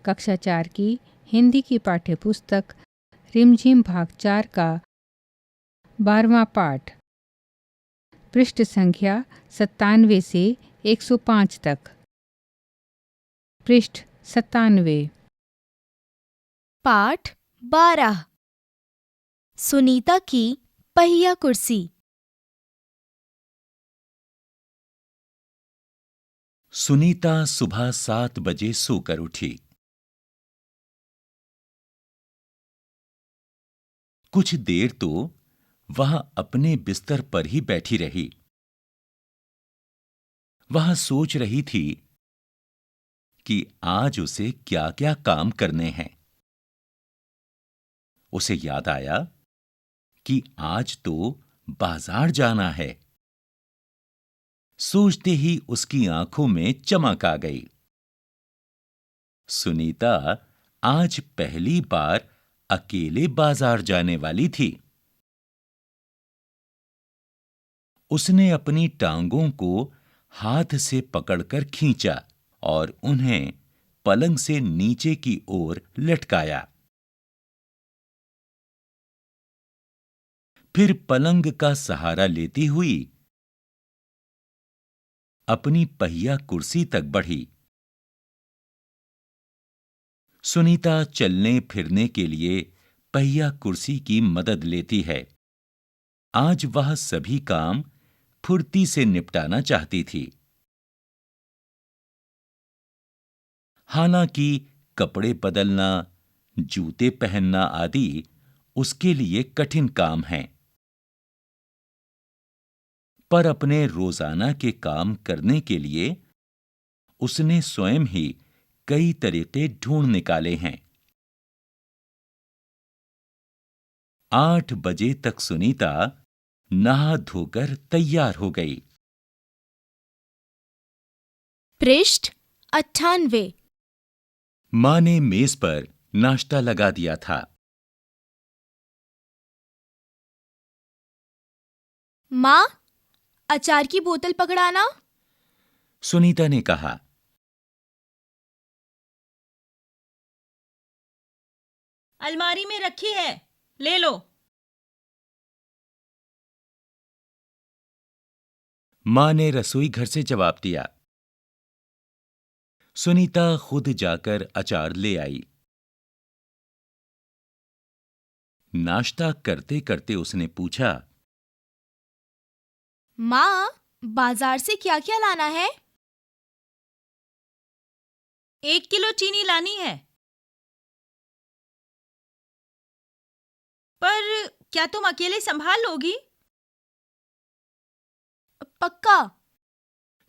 कक्षा 4 की हिंदी की पाठ्यपुस्तक रिमझिम भाग 4 का 12वां पाठ, पृष्ठ संख्या 97 से 105 तक। पृष्ठ 97। पाठ 12। सुनीता की पहिया कुर्सी। सुनीता सुबह 7 बजे सोकर उठी। कुछ देर तो वह अपने बिस्तर पर ही बैठी रही। वह सोच रही थी कि आज उसे क्या-क्या काम करने हैं। उसे याद आया कि आज तो बाजार जाना है। सोचते ही उसकी आंखों में चमक आ गई। सुनीता आज पहली बार अकेले बाजार जाने वाली थी। उसने अपनी टांगों को हाथ से पकड़कर खींचा और उन्हें पलंग से नीचे की ओर लटकाया। फिर पलंग का सहारा लेती हुई अपनी पहिया कुर्सी तक बढ़ी। सुनीता चलने फिरने के लिए पहिया कुर्सी की मदद लेती है। आज वह सभी काम फुर्ती से निपटाना चाहती थी। हालांकि कपड़े बदलना, जूते पहनना आदि उसके लिए कठिन काम हैं। पर अपने रोजाना के काम करने के लिए उसने स्वयं ही कई तरीके ढूंढ निकाले हैं। 8 बजे तक सुनीता नहा धोकर तैयार हो गई। पृष्ठ 98। मां ने मेज पर नाश्ता लगा दिया था। माँ, अचार की बोतल पकड़ाना। सुनीता ने कहा। अलमारी में रखी है, ले लो। मां ने रसोई घर से जवाब दिया। सुनीता खुद जाकर अचार ले आई। नाश्ता करते करते उसने पूछा, माँ, बाजार से क्या क्या लाना है? 1 किलो चीनी लानी है। पर क्या तुम अकेले संभाल लोगी? पक्का।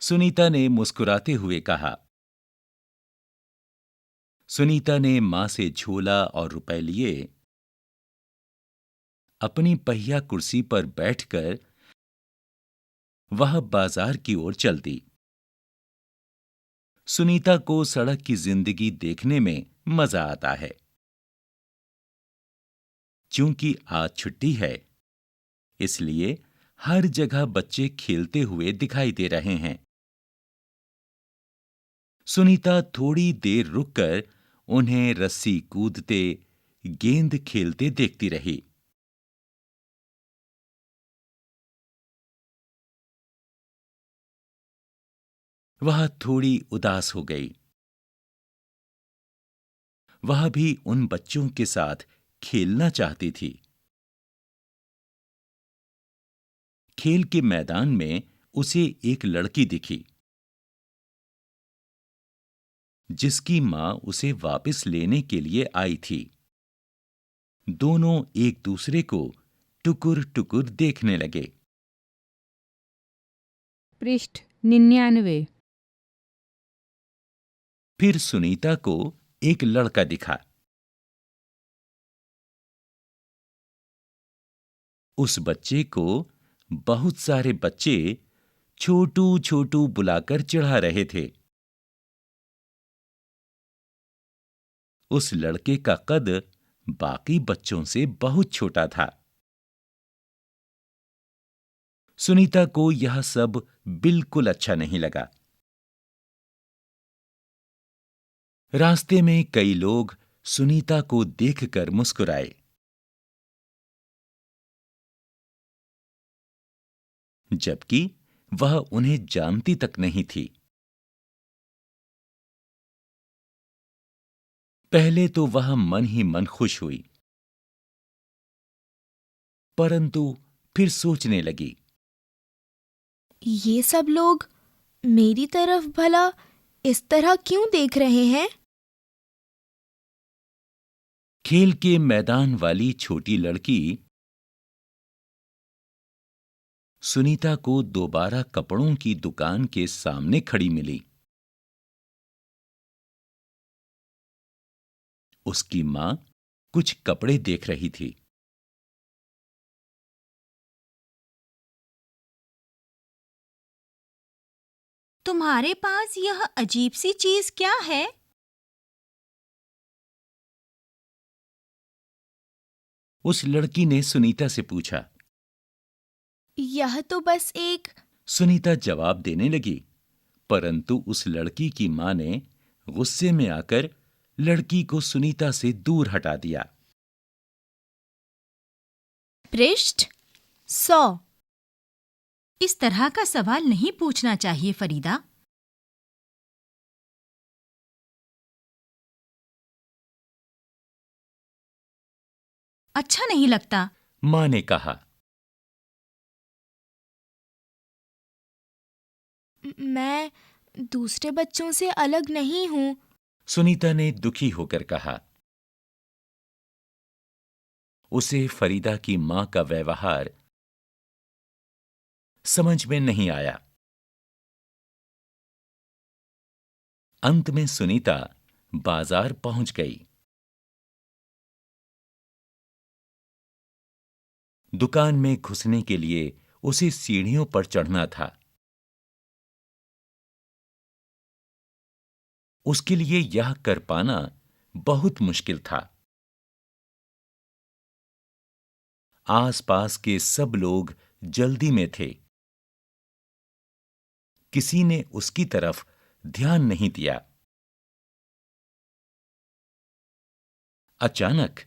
सुनीता ने मुस्कुराते हुए कहा। सुनीता ने मां से झोला और रुपए लिए अपनी पहिया कुर्सी पर बैठकर वह बाजार की ओर चल दी। सुनीता को सड़क की जिंदगी देखने में मजा आता है। चूंकि आज छुट्टी है, इसलिए हर जगह बच्चे खेलते हुए दिखाई दे रहे हैं। सुनीता थोड़ी देर रुककर उन्हें रस्सी कूदते, गेंद खेलते देखती रही। वह थोड़ी उदास हो गई। वह भी उन बच्चों के साथ खेलना चाहती थी। खेल के मैदान में उसे एक लड़की दिखी, जिसकी मां उसे वापस लेने के लिए आई थी। दोनों एक दूसरे को टुकुर टुकुर देखने लगे। पृष्ठ 99। फिर सुनीता को एक लड़का दिखा। उस बच्चे को बहुत सारे बच्चे छोटू छोटू बुलाकर चिढ़ा रहे थे। उस लड़के का कद बाकी बच्चों से बहुत छोटा था। सुनीता को यह सब बिल्कुल अच्छा नहीं लगा। रास्ते में कई लोग सुनीता को देखकर मुस्कुराए, जबकि वह उन्हें जानती तक नहीं थी। पहले तो वह मन ही मन खुश हुई, परंतु फिर सोचने लगी, ये सब लोग मेरी तरफ भला इस तरह क्यों देख रहे हैं? खेल के मैदान वाली छोटी लड़की सुनीता को दोबारा कपड़ों की दुकान के सामने खड़ी मिली। उसकी मां कुछ कपड़े देख रही थी। तुम्हारे पास यह अजीब सी चीज क्या है? उस लड़की ने सुनीता से पूछा। यह तो बस एक। सुनीता जवाब देने लगी, परंतु उस लड़की की मां ने गुस्से में आकर लड़की को सुनीता से दूर हटा दिया। पृष्ठ 100। इस तरह का सवाल नहीं पूछना चाहिए फरीदा। अच्छा नहीं लगता। मां ने कहा। मैं दूसरे बच्चों से अलग नहीं हूं। सुनीता ने दुखी होकर कहा। उसे फरीदा की मां का व्यवहार समझ में नहीं आया। अंत में सुनीता बाजार पहुंच गई। दुकान में घुसने के लिए उसे सीढ़ियों पर चढ़ना था। उसके लिए यह कर पाना बहुत मुश्किल था। आसपास के सब लोग जल्दी में थे। किसी ने उसकी तरफ ध्यान नहीं दिया। अचानक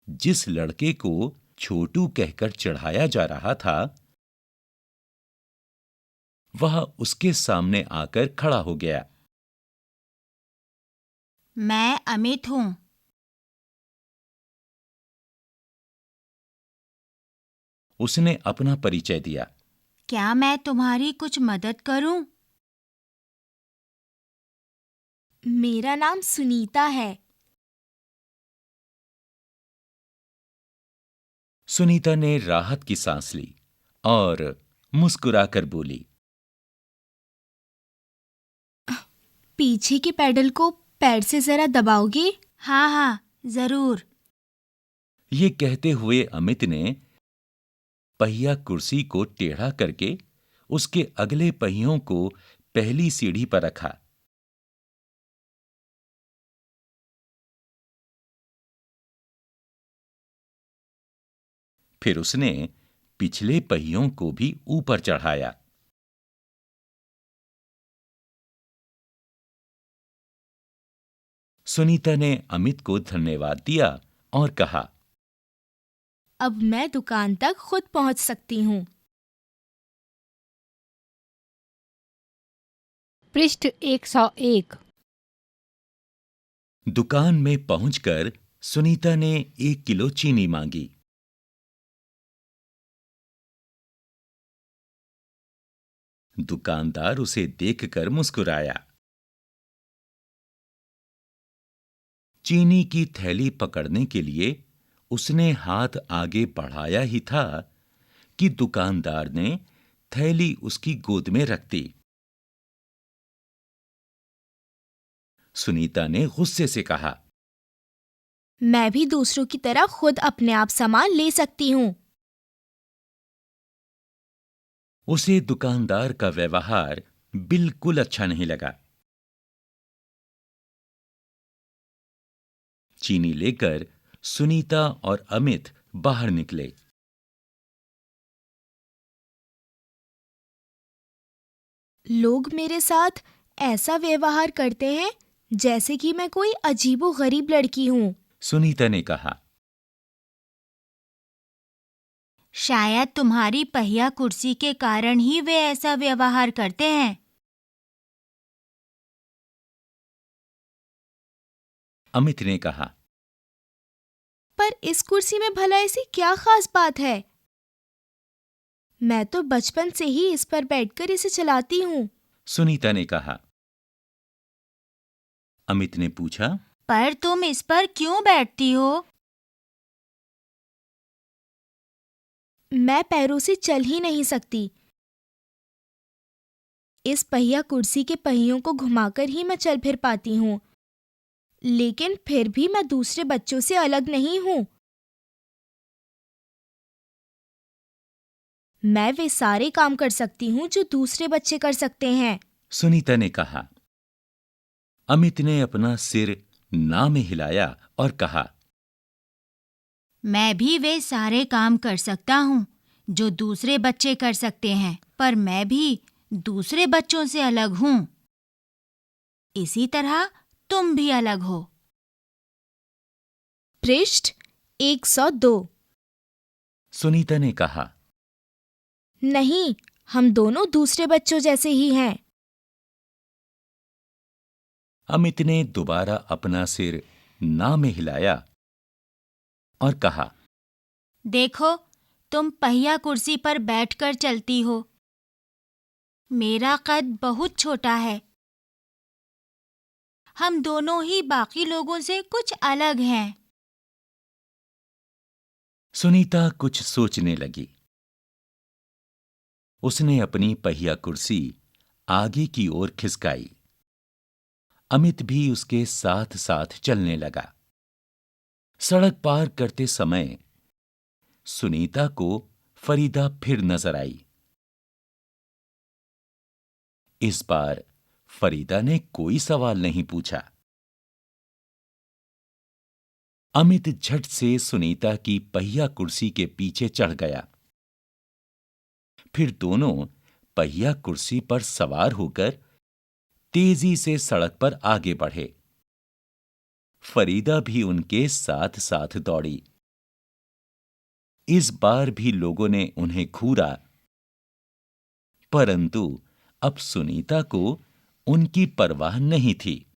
जिस लड़के को छोटू कहकर चढ़ाया जा रहा था, वह उसके सामने आकर खड़ा हो गया। मैं अमित हूं। उसने अपना परिचय दिया। क्या मैं तुम्हारी कुछ मदद करूं? मेरा नाम सुनीता है। सुनीता ने राहत की सांस ली और मुस्कुराकर बोली। पीछे के पैडल को पैर से जरा दबाओगे? हाँ हाँ, जरूर। ये कहते हुए अमित ने पहिया कुर्सी को टेढ़ा करके उसके अगले पहियों को पहली सीढ़ी पर रखा। फिर उसने पिछले पहियों को भी ऊपर चढ़ाया। सुनीता ने अमित को धन्यवाद दिया और कहा, अब मैं दुकान तक खुद पहुंच सकती हूँ। पृष्ठ 101। दुकान में पहुंचकर सुनीता ने 1 किलो चीनी मांगी। दुकानदार उसे देखकर मुस्कुराया। चीनी की थैली पकड़ने के लिए उसने हाथ आगे बढ़ाया ही था कि दुकानदार ने थैली उसकी गोद में रख दी। सुनीता ने गुस्से से कहा, मैं भी दूसरों की तरह खुद अपने आप सामान ले सकती हूँ। उसे दुकानदार का व्यवहार बिल्कुल अच्छा नहीं लगा। चीनी लेकर सुनीता और अमित बाहर निकले। लोग मेरे साथ ऐसा व्यवहार करते हैं जैसे कि मैं कोई अजीबो-गरीब लड़की हूँ। सुनीता ने कहा। शायद तुम्हारी पहिया कुर्सी के कारण ही वे ऐसा व्यवहार करते हैं। अमित ने कहा। पर इस कुर्सी में भला ऐसी क्या खास बात है? मैं तो बचपन से ही इस पर बैठकर इसे चलाती हूँ। सुनीता ने कहा। अमित ने पूछा। पर तुम इस पर क्यों बैठती हो? मैं पैरों से चल ही नहीं सकती। इस पहिया कुर्सी के पहियों को घुमाकर ही मैं चल फिर पाती हूँ। लेकिन फिर भी मैं दूसरे बच्चों से अलग नहीं हूँ। मैं वे सारे काम कर सकती हूँ जो दूसरे बच्चे कर सकते हैं। सुनीता ने कहा। अमित ने अपना सिर ना में हिलाया और कहा। मैं भी वे सारे काम कर सकता हूँ जो दूसरे बच्चे कर सकते हैं, पर मैं भी दूसरे बच्चों से अलग हूँ। इसी तरह तुम भी अलग हो। पृष्ठ 102। सुनीता ने कहा। नहीं, हम दोनों दूसरे बच्चों जैसे ही हैं। अमित ने दोबारा अपना सिर ना में हिलाया और कहा। देखो, तुम पहिया कुर्सी पर बैठकर चलती हो। मेरा कद बहुत छोटा है। हम दोनों ही बाकी लोगों से कुछ अलग हैं। सुनीता कुछ सोचने लगी। उसने अपनी पहिया कुर्सी आगे की ओर खिसकाई। अमित भी उसके साथ साथ चलने लगा। सड़क पार करते समय सुनीता को फरीदा फिर नजर आई। इस बार फरीदा ने कोई सवाल नहीं पूछा। अमित झट से सुनीता की पहिया कुर्सी के पीछे चढ़ गया। फिर दोनों पहिया कुर्सी पर सवार होकर तेजी से सड़क पर आगे बढ़े। फरीदा भी उनके साथ साथ दौड़ी। इस बार भी लोगों ने उन्हें घूरा, परंतु अब सुनीता को उनकी परवाह नहीं थी।